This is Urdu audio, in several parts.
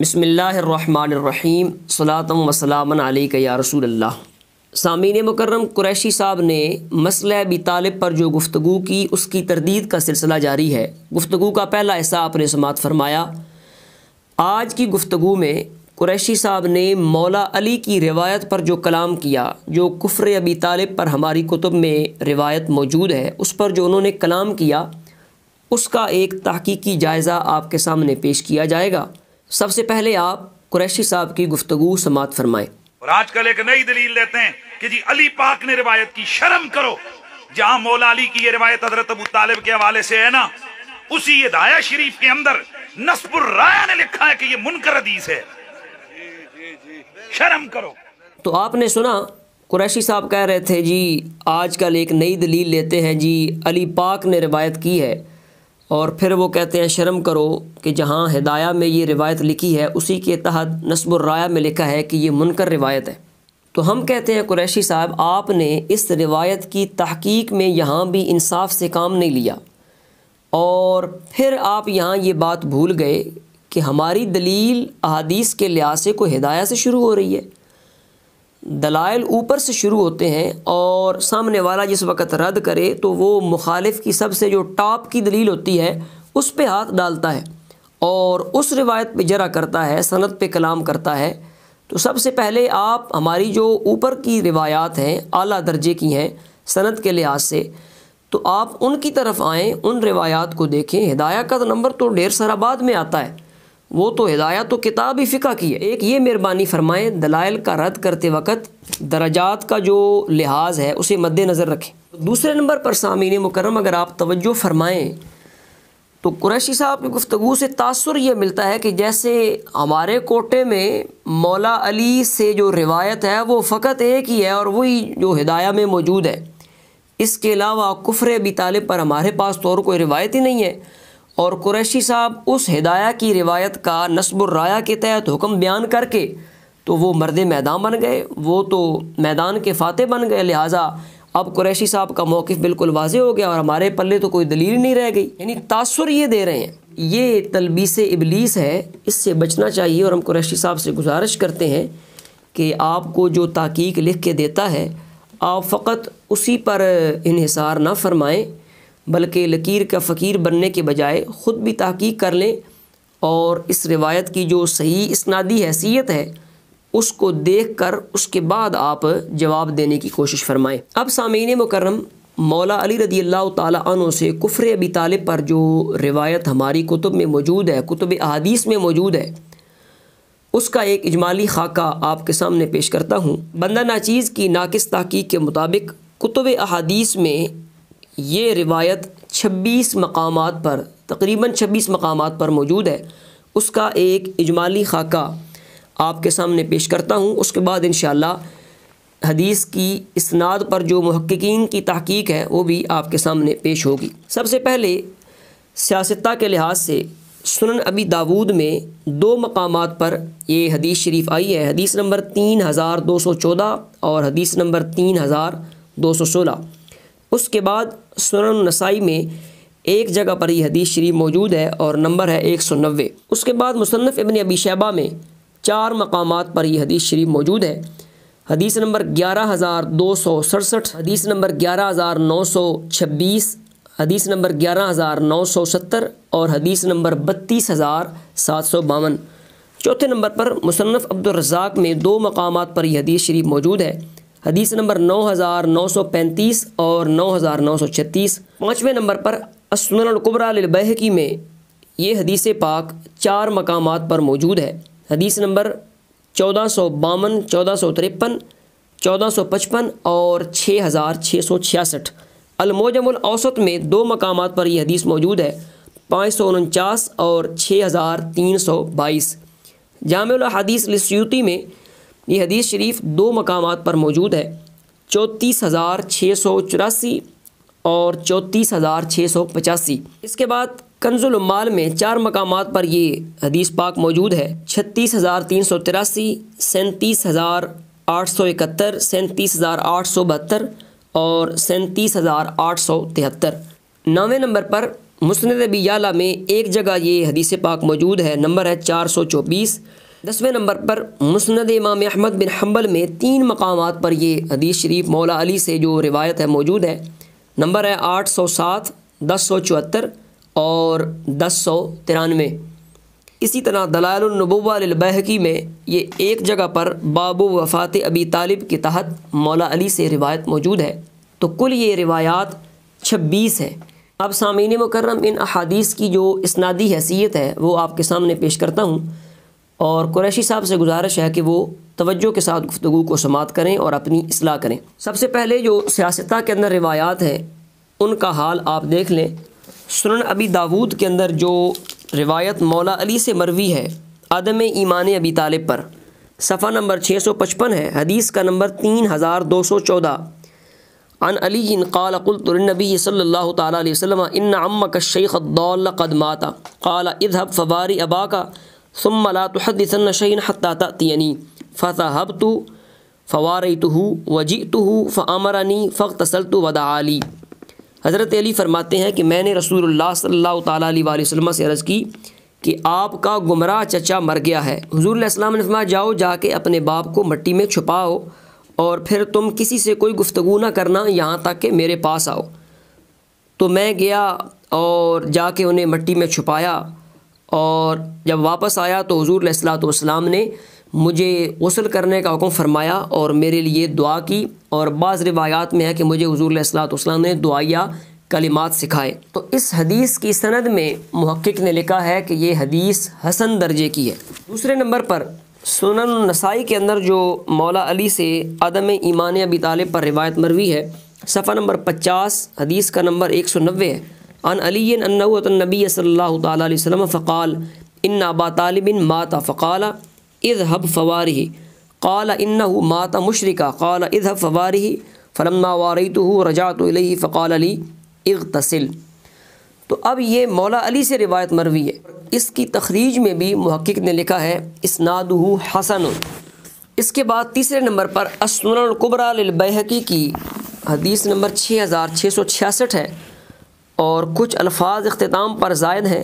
بسم اللہ الرحمن الرحیم صلاۃ و سلام علیک یا رسول اللہ۔ سامعین مکرم، قریشی صاحب نے مسئلہ ابی طالب پر جو گفتگو کی اس کی تردید کا سلسلہ جاری ہے۔ گفتگو کا پہلا حصہ آپ نے سماعت فرمایا۔ آج کی گفتگو میں قریشی صاحب نے مولا علی کی روایت پر جو کلام کیا، جو کفر ابی طالب پر ہماری کتب میں روایت موجود ہے، اس پر جو انہوں نے کلام کیا، اس کا ایک تحقیقی جائزہ آپ کے سامنے پیش کیا جائے گا۔ سب سے پہلے آپ قریشی صاحب کی گفتگو سماعت فرمائیں۔ اور آج کل ایک نئی دلیل لیتے ہیں کہ جی علی پاک نے روایت کی، شرم کرو۔ جہاں مولا علی کی یہ روایت حضرت ابو طالب کے حوالے سے ہے نا، اسی ہدایہ شریف کے اندر نصب الرایہ نے لکھا ہے کہ یہ منکر حدیث ہے۔ شرم کرو۔ تو آپ نے سنا، قریشی صاحب کہہ رہے تھے جی آج کل ایک نئی دلیل لیتے ہیں، جی علی پاک نے روایت کی ہے، اور پھر وہ کہتے ہیں شرم کرو کہ جہاں ہدایہ میں یہ روایت لکھی ہے اسی کے تحت نصب الرایہ میں لکھا ہے کہ یہ منکر روایت ہے۔ تو ہم کہتے ہیں قریشی صاحب، آپ نے اس روایت کی تحقیق میں یہاں بھی انصاف سے کام نہیں لیا، اور پھر آپ یہاں یہ بات بھول گئے کہ ہماری دلیل احادیث کے لحاظ سے کوئی ہدایہ سے شروع ہو رہی ہے۔ دلائل اوپر سے شروع ہوتے ہیں، اور سامنے والا جس وقت رد کرے تو وہ مخالف کی سب سے جو ٹاپ کی دلیل ہوتی ہے اس پہ ہاتھ ڈالتا ہے اور اس روایت پہ جرح کرتا ہے، سند پہ کلام کرتا ہے۔ تو سب سے پہلے آپ ہماری جو اوپر کی روایات ہیں، اعلیٰ درجے کی ہیں سند کے لحاظ سے، تو آپ ان کی طرف آئیں، ان روایات کو دیکھیں۔ ہدایہ کا نمبر تو ڈھیر سارا بعد میں آتا ہے، وہ تو ہدایہ تو کتاب ہی فقہ کی ہے۔ ایک یہ مہربانی فرمائیں، دلائل کا رد کرتے وقت درجات کا جو لحاظ ہے اسے مد نظر رکھیں۔ دوسرے نمبر پر سامعین مکرم، اگر آپ توجہ فرمائیں تو قریشی صاحب کی گفتگو سے تاثر یہ ملتا ہے کہ جیسے ہمارے کوٹے میں مولا علی سے جو روایت ہے وہ فقط ایک ہی ہے، اور وہی جو ہدایہ میں موجود ہے۔ اس کے علاوہ کفر ابی طالب پر ہمارے پاس تو اور کوئی روایت ہی نہیں ہے، اور قریشی صاحب اس ہدایہ کی روایت کا نصب الرایہ کے تحت حکم بیان کر کے تو وہ مرد میدان بن گئے، وہ تو میدان کے فاتح بن گئے۔ لہٰذا اب قریشی صاحب کا موقف بالکل واضح ہو گیا، اور ہمارے پلے تو کوئی دلیل نہیں رہ گئی۔ یعنی تاثر یہ دے رہے ہیں، یہ تلبیس ابلیس ہے، اس سے بچنا چاہیے۔ اور ہم قریشی صاحب سے گزارش کرتے ہیں کہ آپ کو جو تحقیق لکھ کے دیتا ہے آپ فقط اسی پر انحصار نہ فرمائیں، بلکہ لکیر کا فقیر بننے کے بجائے خود بھی تحقیق کر لیں، اور اس روایت کی جو صحیح اسنادی حیثیت ہے اس کو دیکھ کر اس کے بعد آپ جواب دینے کی کوشش فرمائیں۔ اب سامعین مکرم، مولا علی رضی اللہ تعالیٰ عنہ سے کفر ابی طالب پر جو روایت ہماری کتب میں موجود ہے، کتب احادیث میں موجود ہے، اس کا ایک اجمالی خاکہ آپ کے سامنے پیش کرتا ہوں۔ بندہ ناچیز کی ناقص تحقیق کے مطابق کتب احادیث میں یہ روایت 26 مقامات پر، تقریباً 26 مقامات پر موجود ہے۔ اس کا ایک اجمالی خاکہ آپ کے سامنے پیش کرتا ہوں، اس کے بعد انشاءاللہ حدیث کی اسناد پر جو محققین کی تحقیق ہے وہ بھی آپ کے سامنے پیش ہوگی۔ سب سے پہلے سیاستہ کے لحاظ سے سنن ابی داود میں 2 مقامات پر یہ حدیث شریف آئی ہے، حدیث نمبر 3214 اور حدیث نمبر 3216۔ اس کے بعد سنن نسائی میں ایک جگہ پر یہ حدیث شریف موجود ہے اور نمبر ہے 190۔ اس کے بعد مصنف ابن ابی شیبہ میں 4 مقامات پر یہ حدیث شریف موجود ہے، حدیث نمبر 11267، حدیث نمبر 11926، حدیث نمبر 11970 اور حدیث نمبر 32752۔ چوتھے نمبر پر مصنف عبدالرزاق میں 2 مقامات پر یہ حدیث شریف موجود ہے، حدیث نمبر 9935 اور 9936۔ پانچویں نمبر پر السنن الکبریٰ للبیہقی میں یہ حدیث پاک 4 مقامات پر موجود ہے، حدیث نمبر 1452، 1453، 1455 اور 6666۔ المعجم الاوسط میں 2 مقامات پر یہ حدیث موجود ہے، 549 اور 6322۔ جامع الاحادیث للسیوطی میں یہ حدیث شریف 2 مقامات پر موجود ہے، 34684 اور 34685۔ اس کے بعد کنز العمال میں 4 مقامات پر یہ حدیث پاک موجود ہے، 36383، 37871، 37872 اور 37873۔ 9ویں نمبر پر مسند ابی یعلا میں ایک جگہ یہ حدیث پاک موجود ہے، نمبر ہے 424۔ 10ویں نمبر پر مسند امام احمد بن حنبل میں 3 مقامات پر یہ حدیث شریف مولا علی سے جو روایت ہے موجود ہے، نمبر ہے 807، 1074 اور 1093۔ اسی طرح دلائل النبوہ للبیہقی میں یہ ایک جگہ پر باب وفات ابی طالب کے تحت مولا علی سے روایت موجود ہے۔ تو کل یہ روایات 26 ہیں۔ اب سامعین مکرم، ان احادیث کی جو اسنادی حیثیت ہے وہ آپ کے سامنے پیش کرتا ہوں، اور قریشی صاحب سے گزارش ہے کہ وہ توجہ کے ساتھ گفتگو کو سماعت کریں اور اپنی اصلاح کریں۔ سب سے پہلے جو سیاستہ کے اندر روایات ہیں ان کا حال آپ دیکھ لیں۔ سنن ابی داود کے اندر جو روایت مولا علی سے مروی ہے عدم ایمان ابی طالب پر، صفحہ نمبر 655 ہے، حدیث کا نمبر 3214۔ عن علی قال قلت للنبی صلی اللہ تعالیٰ علیہ وسلم ان عمک الشیخ الضال قد مات قال اذهب فواری اباک ثم لا تحدثن شيئا حتى تأتيني فذهبت فواریته وجئته فامرني فاغتسلت ودعا لي۔ حضرت علی فرماتے ہیں کہ میں نے رسول اللہ صلی اللہ تعالیٰ علیہ وآلہ وسلم سے عرض کی کہ آپ کا گمراہ چچا مر گیا ہے۔ حضور علیہ السلام نے فرمایا جاؤ جا کے اپنے باپ کو مٹی میں چھپاؤ اور پھر تم کسی سے کوئی گفتگو نہ کرنا یہاں تک کہ میرے پاس آؤ۔ تو میں گیا اور جا کے انہیں مٹی میں چھپایا، اور جب واپس آیا تو حضور علیہ السلام نے مجھے غسل کرنے کا حکم فرمایا اور میرے لیے دعا کی، اور بعض روایات میں ہے کہ مجھے حضور علیہ السلام نے دعائیہ کلمات سکھائے۔ تو اس حدیث کی سند میں محقق نے لکھا ہے کہ یہ حدیث حسن درجے کی ہے۔ دوسرے نمبر پر سنن النسائی کے اندر جو مولا علی سے عدم ایمان ابی طالب پر روایت مروی ہے، صفحہ نمبر 50، حدیث کا نمبر 190 ہے۔ عن علی انہ اتى النبی صلی اللہ تعالیٰ علیہ وسلم فقال ان ابا طالب مات فقال اذهب فوارہ قال انہ مات مشرکا قال اذهب فوارہ فلما واریتہ رجعت الیہ فقال لی اغتسل۔ تو اب یہ مولا علی سے روایت مروی ہے۔ اس کی تخریج میں بھی محقق نے لکھا ہے اسنادہ حسن۔ اس کے بعد تیسرے نمبر پر السنن الکبریٰ للبیہقی کی حدیث نمبر 6666 ہے، اور کچھ الفاظ اختتام پر زائد ہیں،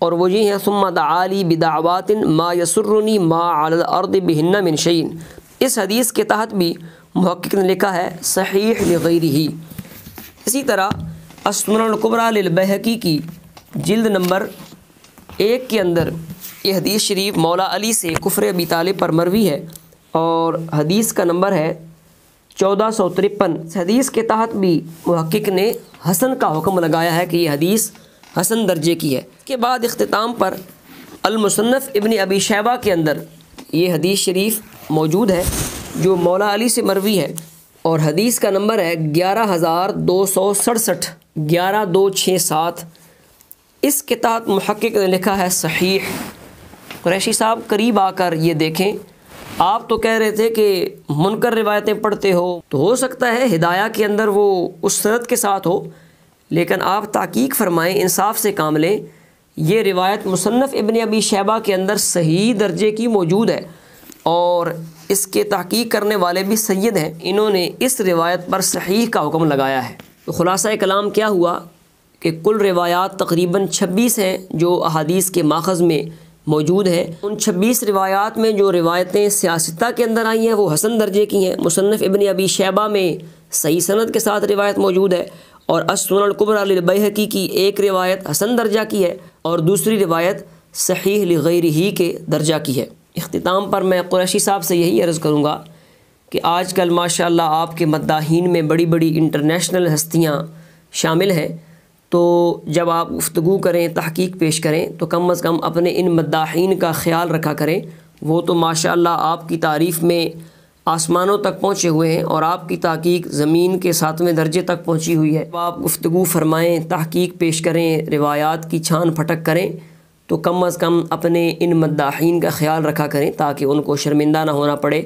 اور وہ یہ ہیں ثم دعا لی بدعوات ما یسرنی ما علی الارض بہن من شیء۔ اس حدیث کے تحت بھی محقق نے لکھا ہے صحیح لغیرہ۔ اسی طرح السنن الکبریٰ للبیہقی کی جلد نمبر 1 کے اندر یہ حدیث شریف مولا علی سے کفر ابی طالب پر مروی ہے، اور حدیث کا نمبر ہے 1453۔ اس حدیث کے تحت بھی محقق نے حسن کا حکم لگایا ہے کہ یہ حدیث حسن درجے کی ہے۔ اس کے بعد اختتام پر المصنف ابن ابی شیبہ کے اندر یہ حدیث شریف موجود ہے جو مولا علی سے مروی ہے، اور حدیث کا نمبر ہے 11267، 11267۔ اس کے تحت محقق نے لکھا ہے صحیح۔ قریشی صاحب قریب آ کر یہ دیکھیں، آپ تو کہہ رہے تھے کہ منکر روایتیں پڑھتے ہو، تو ہو سکتا ہے ہدایہ کے اندر وہ اس سند کے ساتھ ہو، لیکن آپ تحقیق فرمائیں، انصاف سے کام لیں۔ یہ روایت مصنف ابن ابی شیبہ کے اندر صحیح درجے کی موجود ہے، اور اس کے تحقیق کرنے والے بھی سید ہیں، انہوں نے اس روایت پر صحیح کا حکم لگایا ہے۔ تو خلاصہ کلام کیا ہوا کہ کل روایات تقریباً 26 ہیں جو احادیث کے ماخذ میں موجود ہیں۔ ان 26 روایات میں جو روایتیں سیاستہ کے اندر آئی ہیں وہ حسن درجے کی ہیں۔ مصنف ابن ابی شیبہ میں صحیح سند کے ساتھ روایت موجود ہے، اور السنن الکبریٰ للبیہقی کی ایک روایت حسن درجہ کی ہے، اور دوسری روایت صحیح لغیرہ کے درجہ کی ہے۔ اختتام پر میں قریشی صاحب سے یہی عرض کروں گا کہ آج کل ماشاءاللہ آپ کے مداحین میں بڑی بڑی انٹرنیشنل ہستیاں شامل ہیں، تو جب آپ گفتگو کریں، تحقیق پیش کریں، تو کم از کم اپنے ان مداحین کا خیال رکھا کریں۔ وہ تو ماشاءاللہ آپ کی تعریف میں آسمانوں تک پہنچے ہوئے ہیں، اور آپ کی تحقیق زمین کے 7ویں درجے تک پہنچی ہوئی ہے۔ آپ گفتگو فرمائیں، تحقیق پیش کریں، روایات کی چھان پھٹک کریں، تو کم از کم اپنے ان مداحین کا خیال رکھا کریں تاکہ ان کو شرمندہ نہ ہونا پڑے۔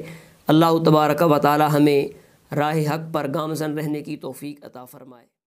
اللہ تبارک و تعالی ہمیں راہ حق پر گامزن رہنے کی توفیق عطا فرمائے۔